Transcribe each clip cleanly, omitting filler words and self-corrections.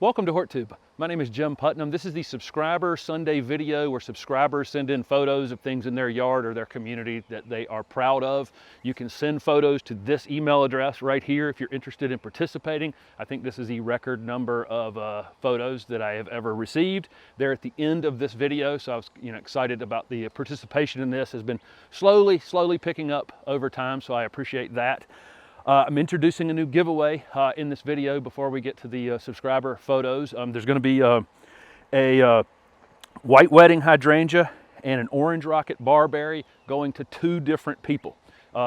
Welcome to HortTube. My name is Jim Putnam. This is the Subscriber Sunday video where subscribers send in photos of things in their yard or their community that they are proud of. You can send photos to this email address right here if you're interested in participating. I think this is the record number of photos that I have ever received. They're at the end of this video, so I was excited about the participation in this. Has been slowly picking up over time, so I appreciate that. I'm introducing a new giveaway in this video before we get to the subscriber photos. There's going to be a white wedding hydrangea and an orange rocket barberry going to two different people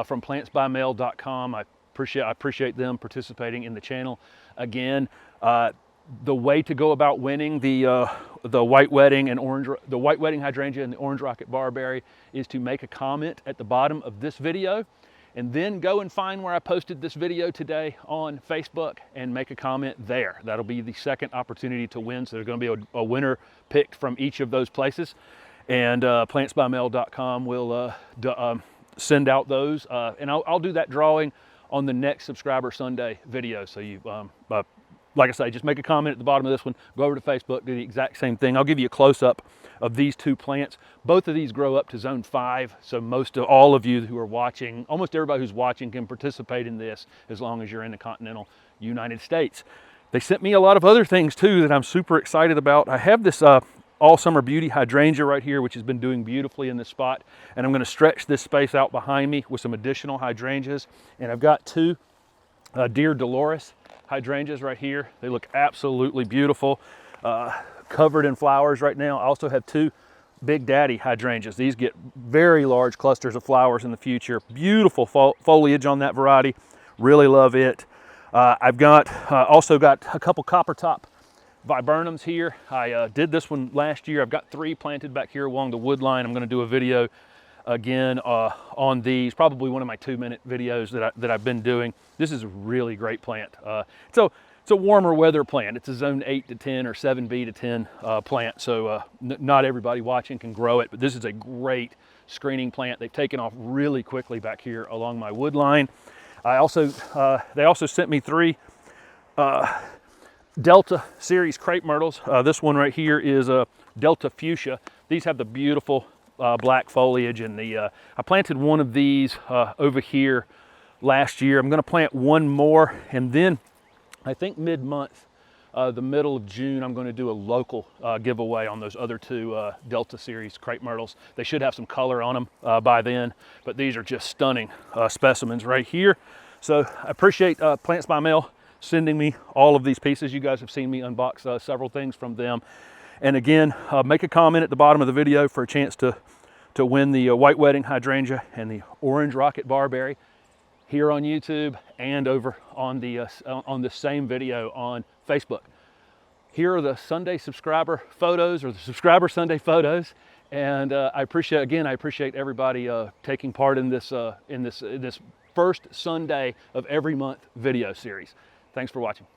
from plantsbymail.com. I appreciate them participating in the channel. Again, the way to go about winning the white wedding hydrangea and the orange rocket barberry is to make a comment at the bottom of this video, and then go and find where I posted this video today on Facebook and make a comment there. That'll be the second opportunity to win. So there's going to be a winner picked from each of those places. And plantsbymail.com will send out those. And I'll do that drawing on the next Subscriber Sunday video. So you, like I say, just make a comment at the bottom of this one, go over to Facebook, do the exact same thing. I'll give you a close-up of these two plants. Both of these grow up to zone 5, so most of all of you who are watching, almost everybody who's watching can participate in this as long as you're in the continental United States. They sent me a lot of other things too that I'm super excited about. I have this all summer beauty hydrangea right here, which has been doing beautifully in this spot, and I'm going to stretch this space out behind me with some additional hydrangeas. And I've got two Dear Dolores hydrangeas right here. They look absolutely beautiful, covered in flowers right now. I also have two Big Daddy hydrangeas. These get very large clusters of flowers in the future. Beautiful foliage on that variety. Really love it. I've also got a couple copper top viburnums here. I did this one last year. I've got 3 planted back here along the wood line. I'm going to do a video again on these, probably one of my 2-minute videos that I've been doing. This is a really great plant. So it's a warmer weather plant. It's a zone 8 to 10 or 7B to 10 plant. So not everybody watching can grow it, but this is a great screening plant. They've taken off really quickly back here along my wood line. They also sent me 3 Delta series crepe myrtles. This one right here is a Delta fuchsia. These have the beautiful black foliage, and I planted one of these over here last year. I'm going to plant one more, and then I think mid-month, the middle of June, I'm going to do a local giveaway on those other 2 Delta series crepe myrtles. They should have some color on them by then, but these are just stunning specimens right here. So I appreciate Plants by Mail sending me all of these pieces. You guys have seen me unbox several things from them. And again, make a comment at the bottom of the video for a chance to win the white wedding hydrangea and the orange rocket barberry here on YouTube and over on the same video on Facebook. Here are the Sunday subscriber photos, or the Subscriber Sunday photos, and I appreciate everybody taking part in this first Sunday of every month video series. Thanks for watching.